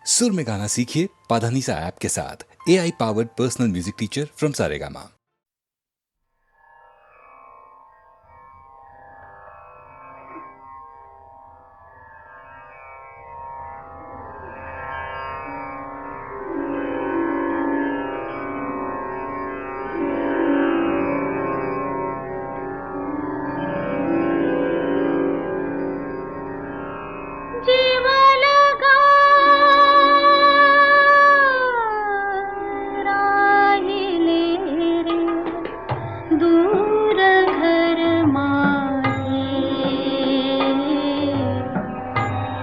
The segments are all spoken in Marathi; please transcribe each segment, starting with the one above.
सुर में गाना सीखिए पाधानीसा ऐप के साथ। AI powered personal music teacher from Saregama.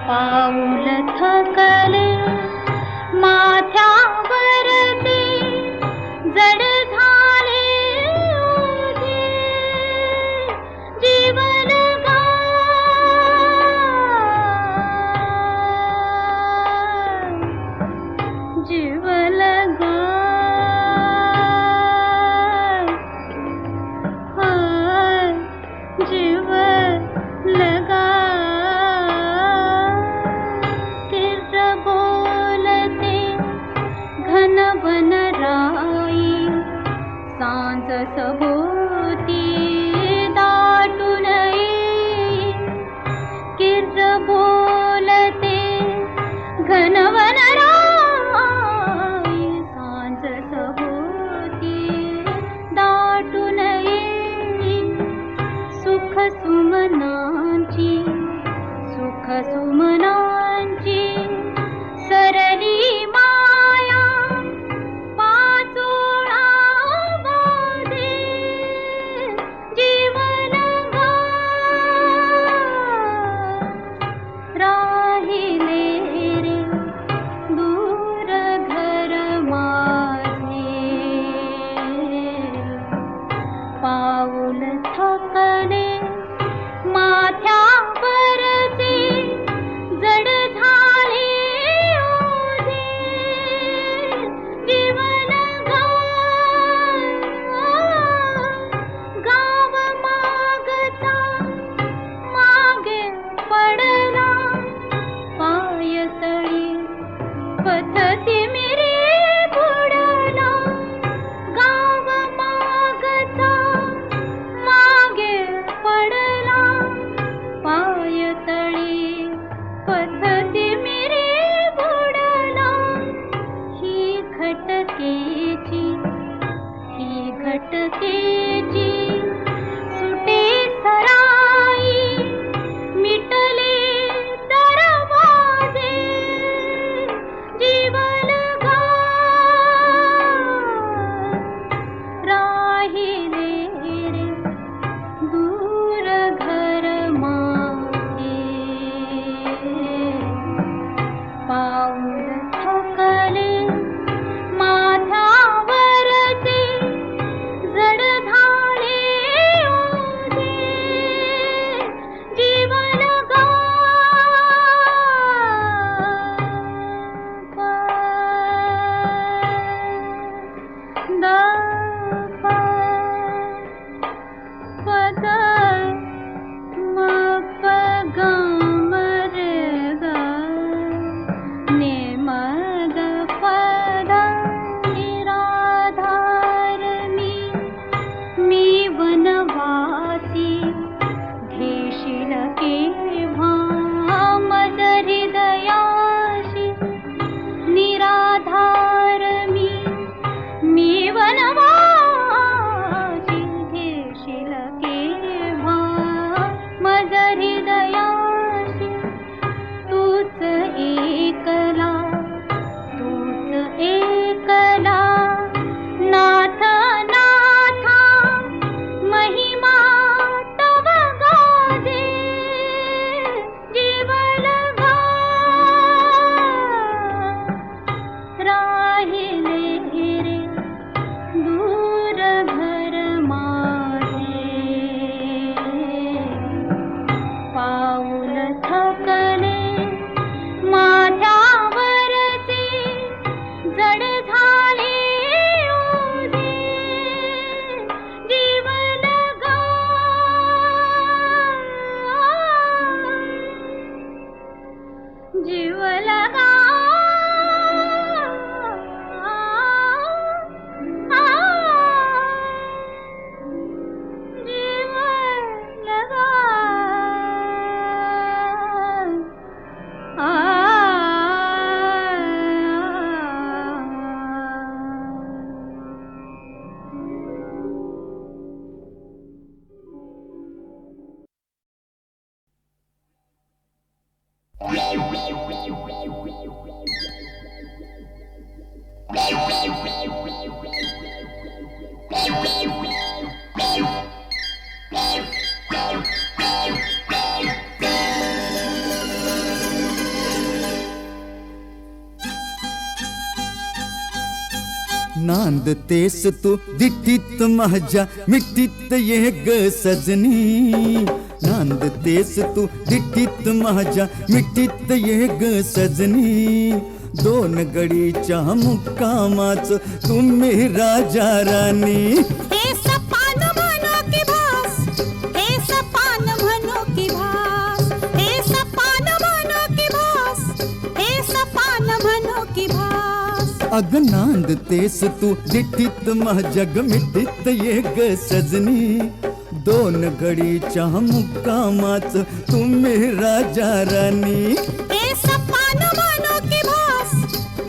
पाऊल थकले माथ्यावरती जड झाले ओझे जीवन जीवन जीव लगा घन वन राई सांज सभोवती दाटून येई किर्र बोलते घन वन राई सांज सभोवती दाटून येई सुख सुमनांची सरली माया पाचोळा बाधे जीवन राहिले रे नांदतेस तू दिठीत माझ्या मिठीत ये ग सजनी. नांदतेस तू दिठीत माझ्या मिठीत ये ग सजनी. दोन गडीच्या मुक्कामाच तुम्ही राजा राणी. हे सपान म्हणो की भास, हे सपान म्हणो की भास, हे सपान म्हणो की भास, हे सपान म्हणो की भास. अग नांदतेस तू दिठीत माझ्या ग मिठीत ये ग सजनी. दोन घडीच्या मुक्कामाच तुम्ही राजा राणी. हे सपान म्हणो की भास,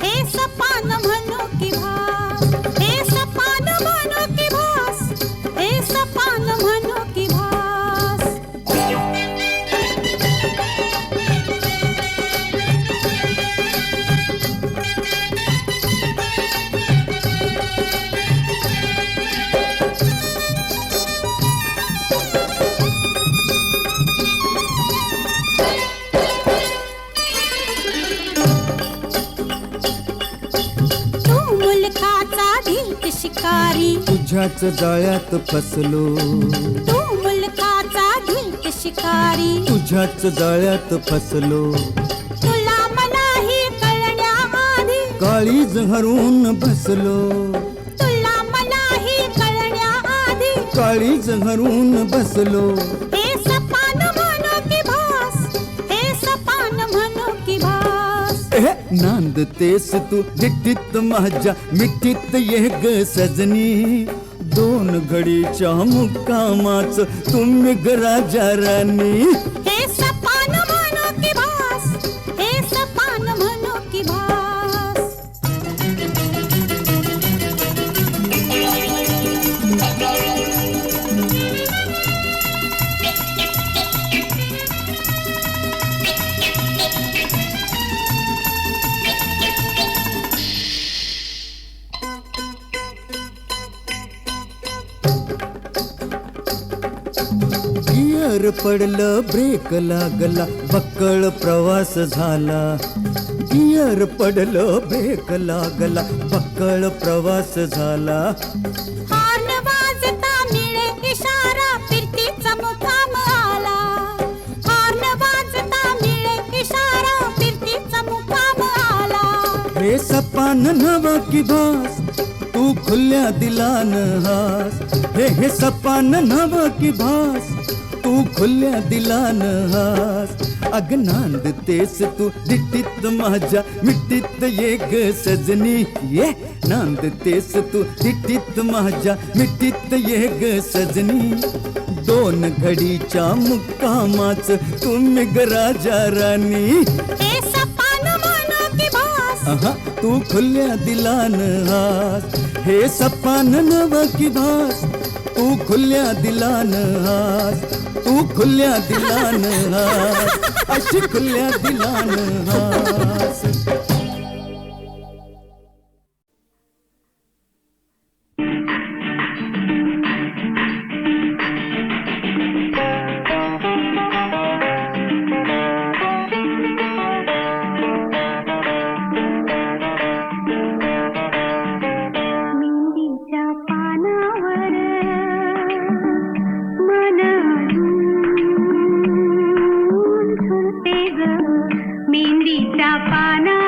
हे सपान म्हणो की भास, हे सपान म्हणो की भास, हे सपान म्हणो की भास. तू मुलखाचा धिंक शिकारी, तुझ्याच जाळ्यात फसलो. तू मुलखाचा धिंक शिकारी, तुझ्याच जाळ्यात फसलो. तुला मलाही कळण्याआधी, काळीज हरून बसलो. तुला मलाही कळण्याआधी. काळीज हरून बसलो. हे सपान म्हणो की भास, हे सपान म्हणो की भास. नांदतेस तू दिठीत माझ्या मिठीत ये ग सजनी. दोन घडीच्या मुक्कामाच तुम्ही ग राजा राणी. हे सपान म्हणो की भास, हे सपान म्हणो की भास. गियर पडलं ब्रेक लागला बक्कळ प्रवास झाला. गियर पडलं ब्रेक लागला बक्कळ प्रवास झाला. हॉर्न वाजता मिळे इशारा, फिरतीचा मुक्काम आला. हॉर्न वाजता मिळे इशारा, फिरतीचा मुक्काम आला. हे सपान नव की भास तू खुल्या दिलान हास. हे सपान नव की भास तू खुल्या दिलान हास. अग नांदतेस तू दिठीत माझ्या मिठीत ये ग सजनी. ये नांदतेस तू दिठीत माझ्या मिठीत ये ग सजनी. दोन घडीच्या मुक्कामाच तुम्ही ग राजा राणी. हे सपान म्हणो की भास, तू खुल्या दिलान हास. हे सपान नव की भास तू खुल्या दिलान हास. तू खुल्या दिलान हास, अशी खुल्या दिलान हास. मेंदीच्या पानावर मन अजून झुलते ग. मेंदीच्या पानावर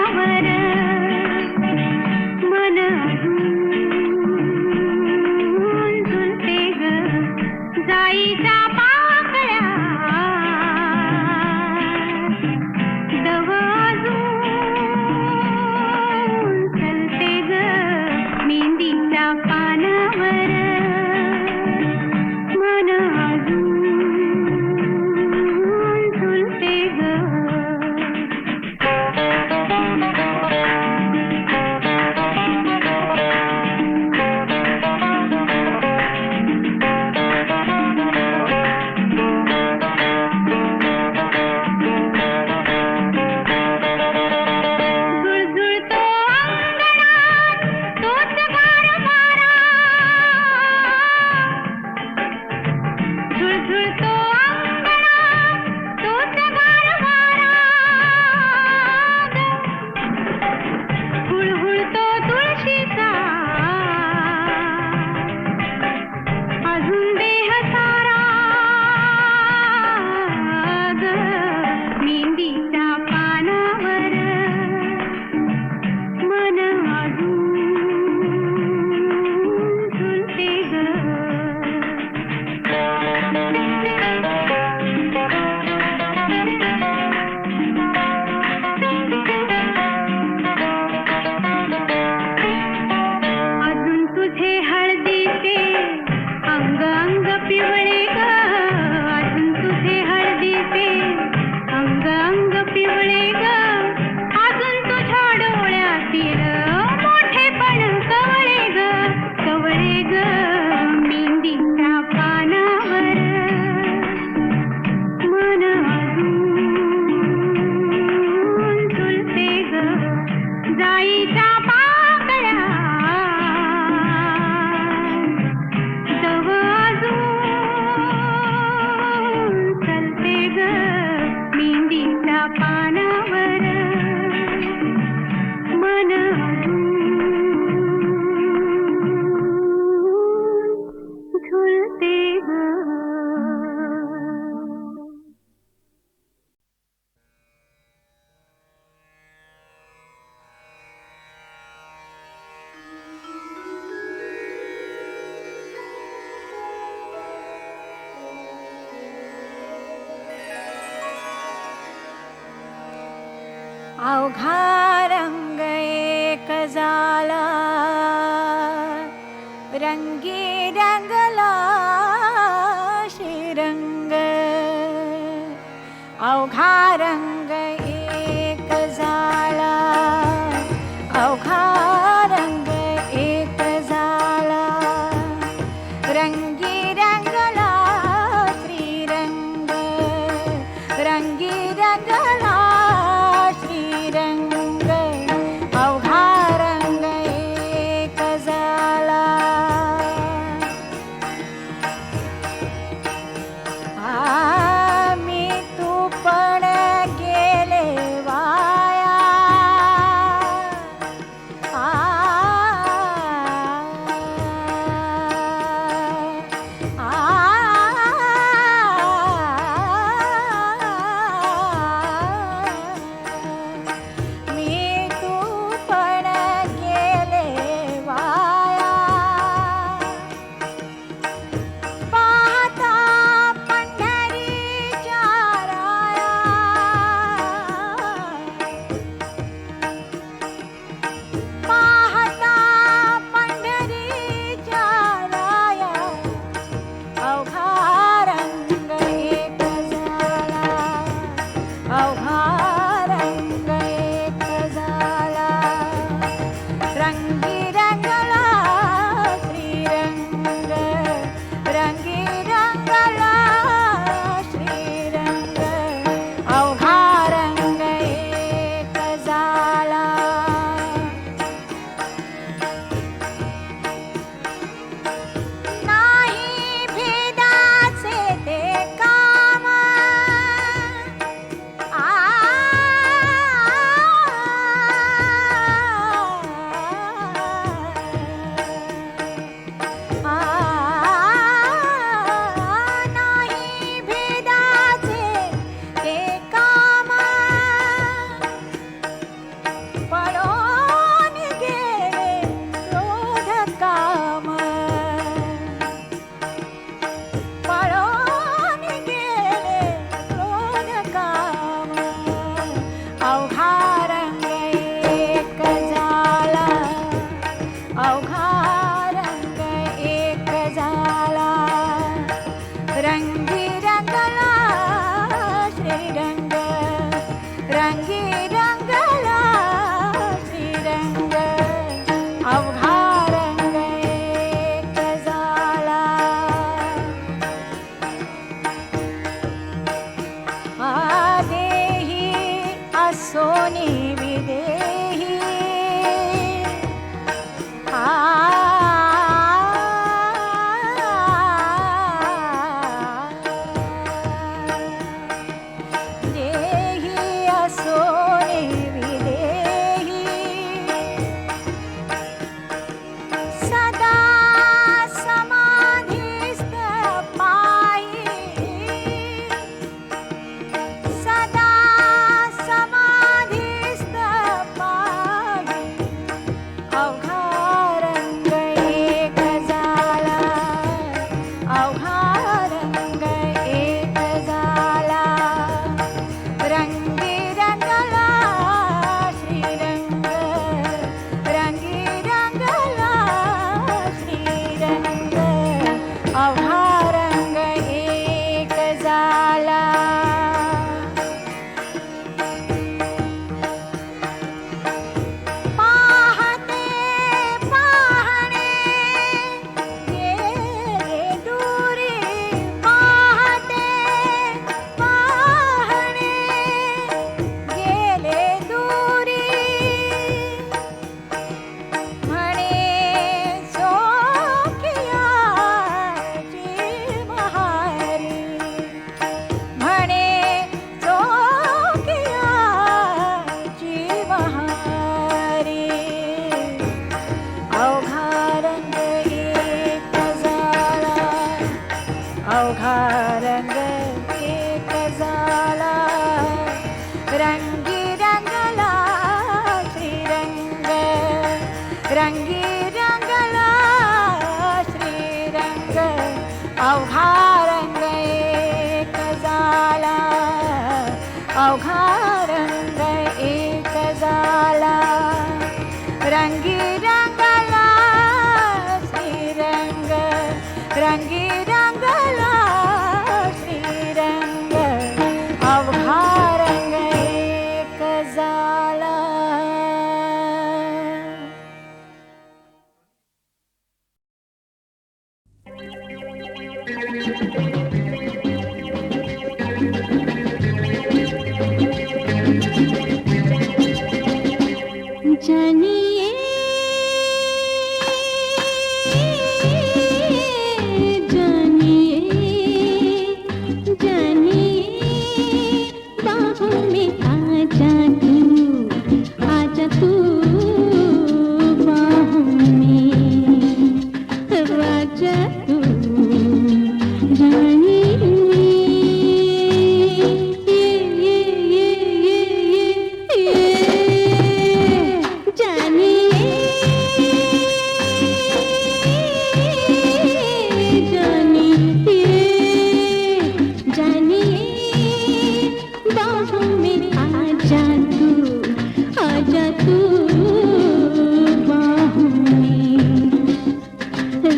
अवघा रंग एक झाला रंगी रंगला श्रीरंग रंगी रंगला श्रीरंग अवघा रंग एक झाला मी तू पण गेले वाया मी तू पण गेले वाया पाहता पंढरीच्या राया पाहता पंढरीच्या राया अवघा रंग एक झाला अवघा रंग एक झाला रंगी रंगला श्रीरंग रंगी रंगला श्रीरंग अवघा रंग एक झाला नाही भेदाचे ते काम नाही भेदाचे ते काम पळून गेले क्रोध काम पळून गेले क्रोध काम अवघा रंग एक झाला अवघा रंग एक झाला रंगी रंगला श्रीरंग रंगी रंगला श्रीरंग अवघा रंग एक झाला देही असोनी विदेही देही असोनी विदेही सदा समाधिस्थ पायी सदा समाधिस्थ पायी अवघा रंग एक झाला अवघा रंग एक झाला रंगी रंगला श्रीरंग रंगी रंगला श्रीरंग अवघा रंग एक झाला पाहते पाहणे गेले दूरी पाहते पाहणे गेले दूरी म्हणे सोकियाची महारी म्हणे सोकियाची महारी अवघा रंग एक झाला अवघा रंग एक झाला रंगी रंगला श्रीरंग रंगी रंगला श्रीरंग अवघा रंग एक झाला अवघा रंग एक झाला रंगी रंगला श्रीरंग रंगी रंगला श्रीरंग अवघा रंग एक झाला जानिए जानिए जानिए बाहों में आजा तू बाहों में राजा तू जानिए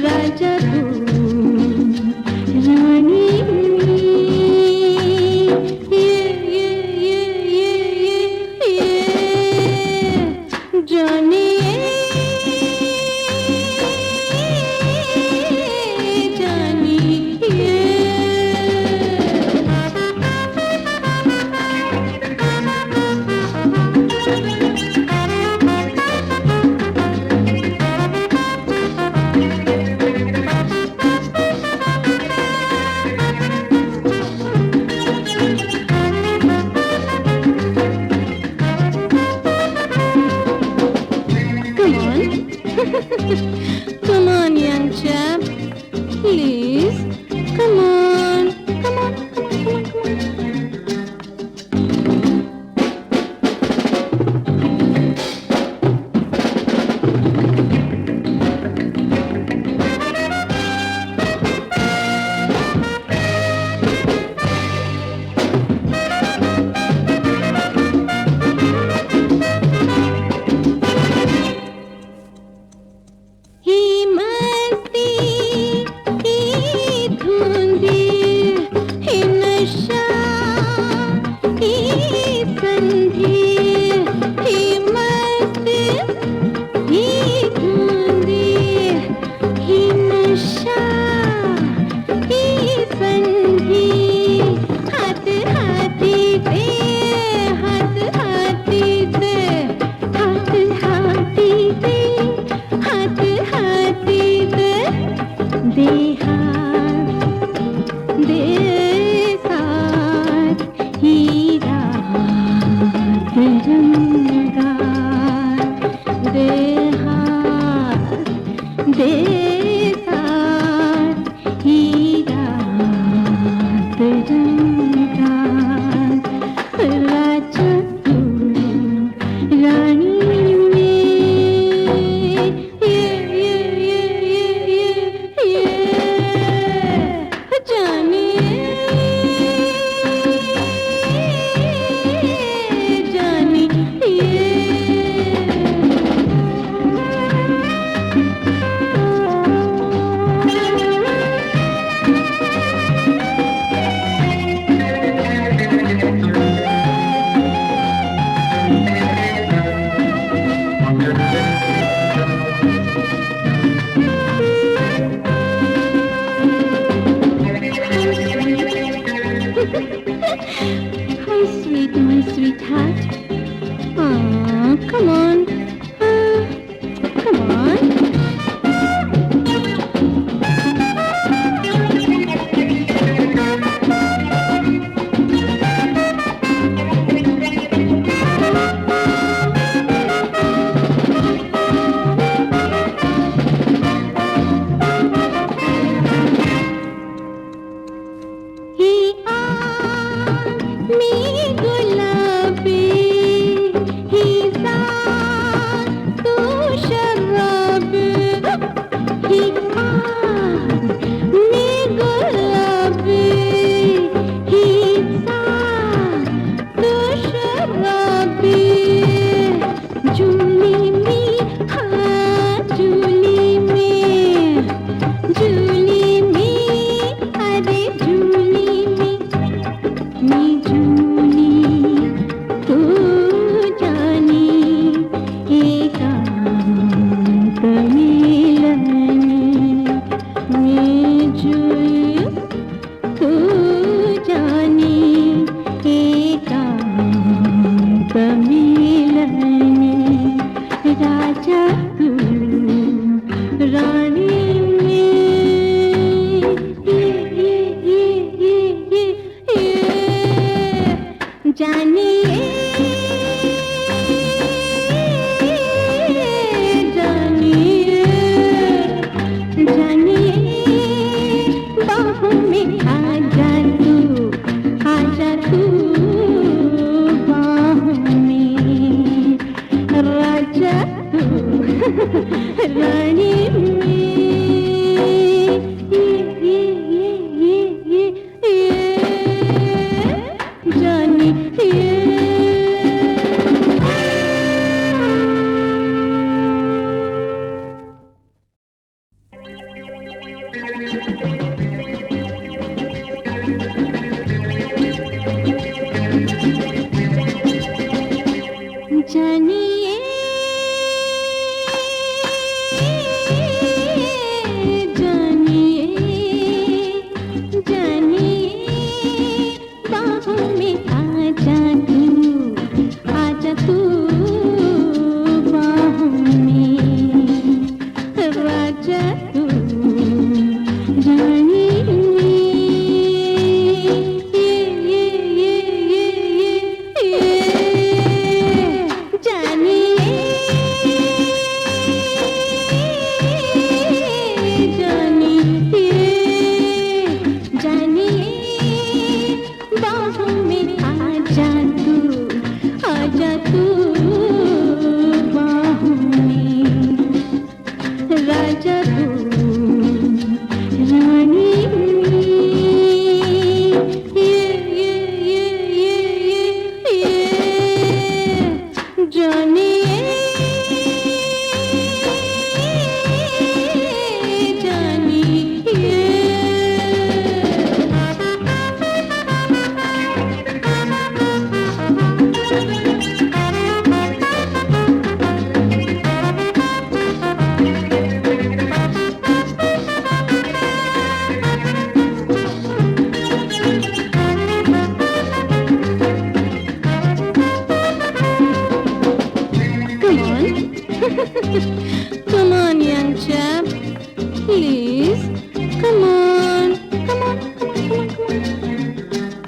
राजा तू रानी जानिए Come on, young chap. Please. Come on. Come on, come on, come on, come on. He राजा तू रानी में ये जानिए जानिए जानिए बाहों में आजा तू बाहों में राजा तू रानी में जानी जानिए जानिए जानिए बाहों में आजा तू बाहों में राजा तू रानी राजा तू रानी जानिए Come on, young chap. Please. Come on. Come on, come on, come on, come on.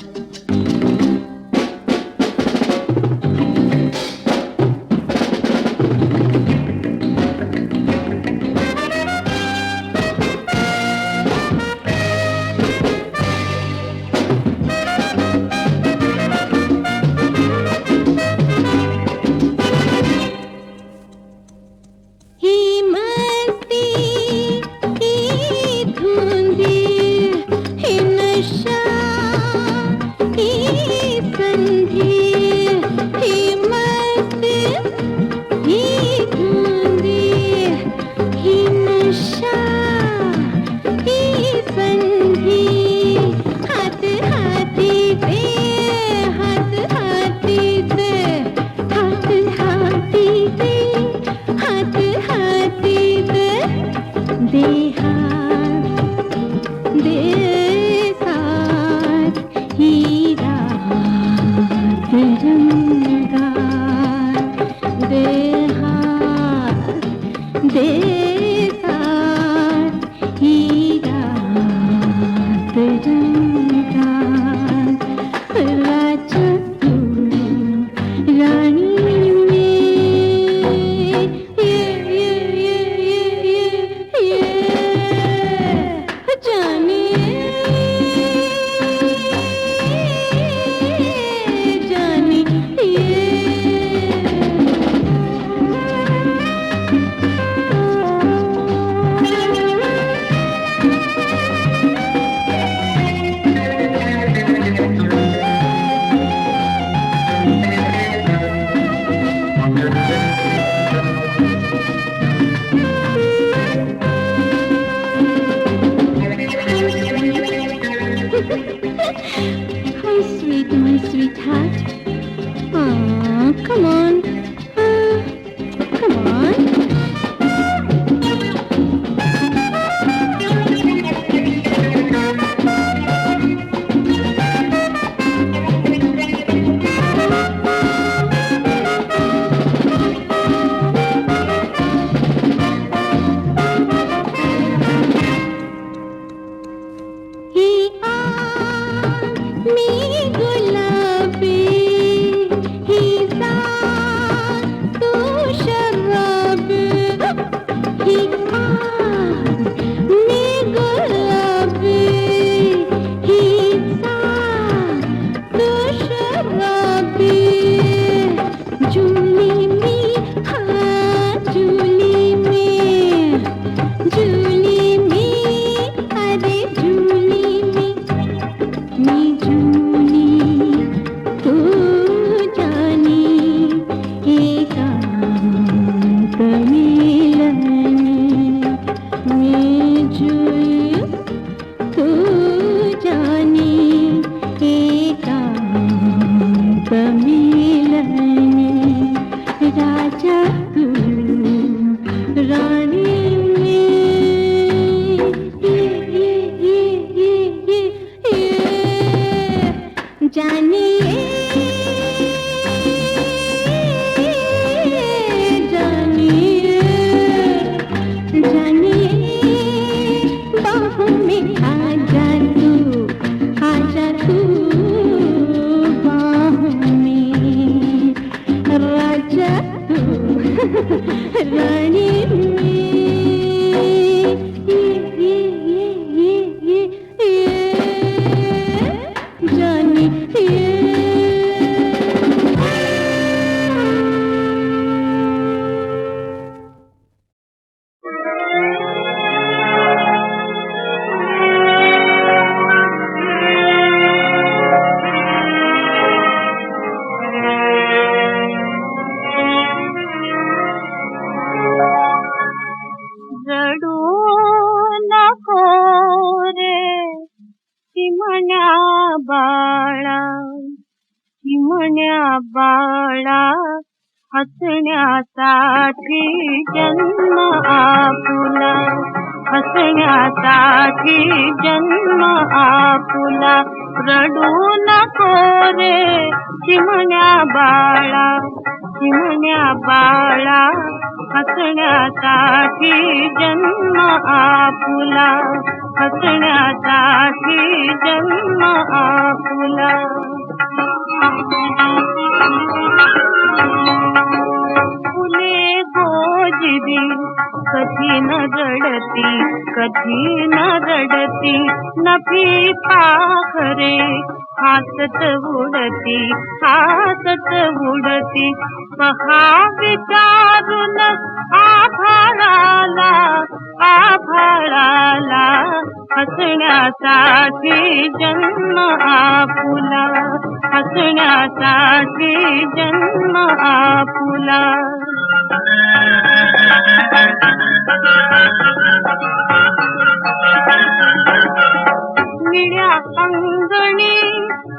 ही मस्ती मिलनी में जुई तू जानी एकांत मिलनी राजा तू रानी जानिए जानिए जानिए बाहों में आजा तू बाहों में राजा तू रानी बाळा हसण्यासाठी जन्म आपुला हसण्यासाठी जन्म आपुला रडू नको रे चिमण्या बाळा हसण्यासाठी जन्म आपुला हसण्यासाठी जन्म आपुला फुले गोजिरी कधी न रडती नफी पाखरे हातत उडती पहा विचारून आभाळाला हसण्यासाठी जन्म आपुला हसण्यासाठी जन्म आपुला निळ्या अंगणी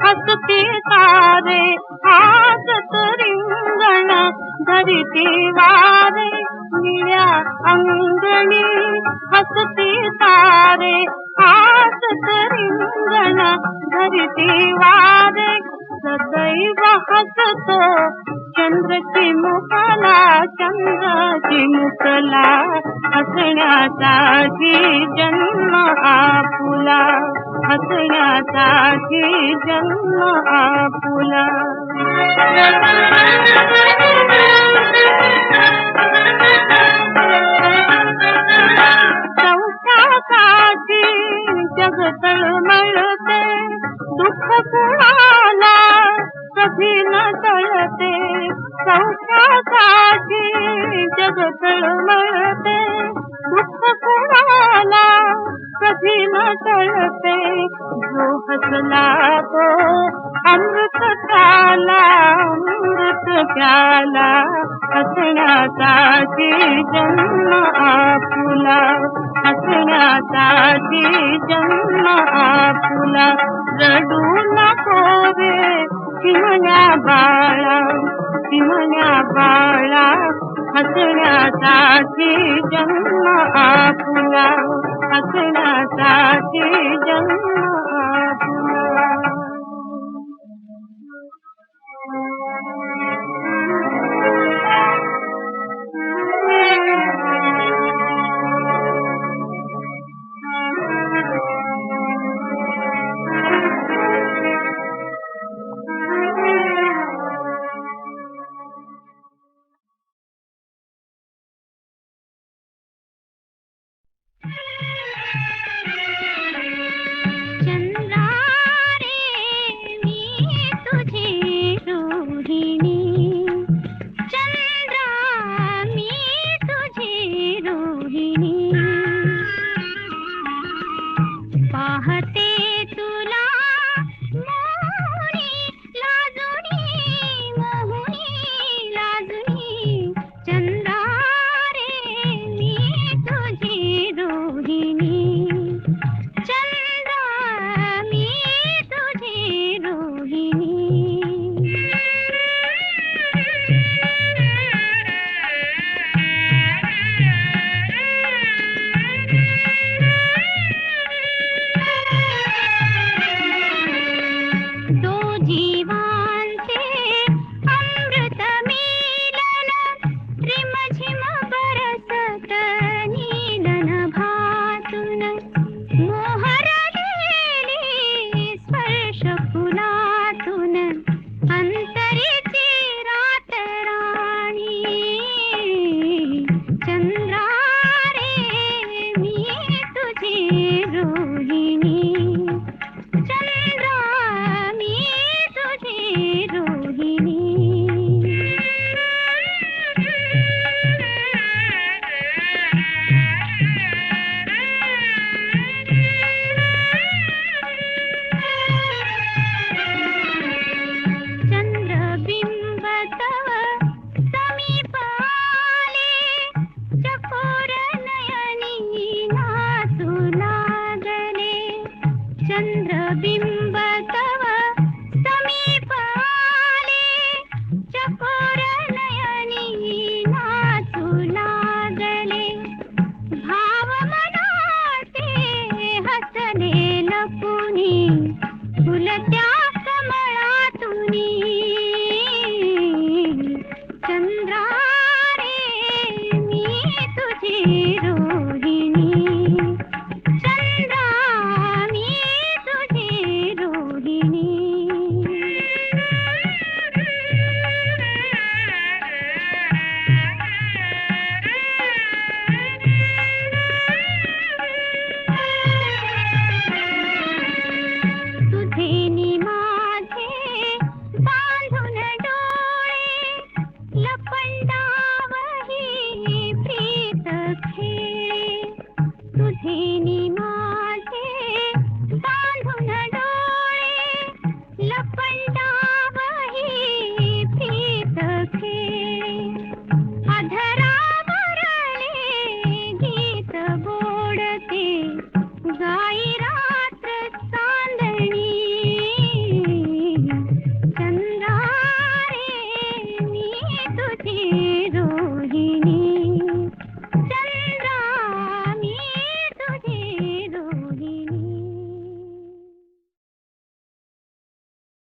हसती तारे हातात रिंगण धरती वारे निळ्या अंगणी हसती तारे हातात रिंगण धरती वारे सदैव हसतो चंद्र चिमुकला हसण्यासाठी जन्म आपुला हसण्यासाठी जन्म आपुला सौख्यासाठी जग तळमळते दुःख कुणाला कधी न टळते सौख्यासाठी जग तळमळते दुःख कुणाला कधी न टळते जो हसला तो अमृत प्याला हसण्यासाठी जन्म आपुला हसण्यासाठी जन्म आपुला रडू नको रे चिमण्या बाळा हसण्यासाठी जन्म आपुला हसण्यासाठी जन्म आपुला चंद्र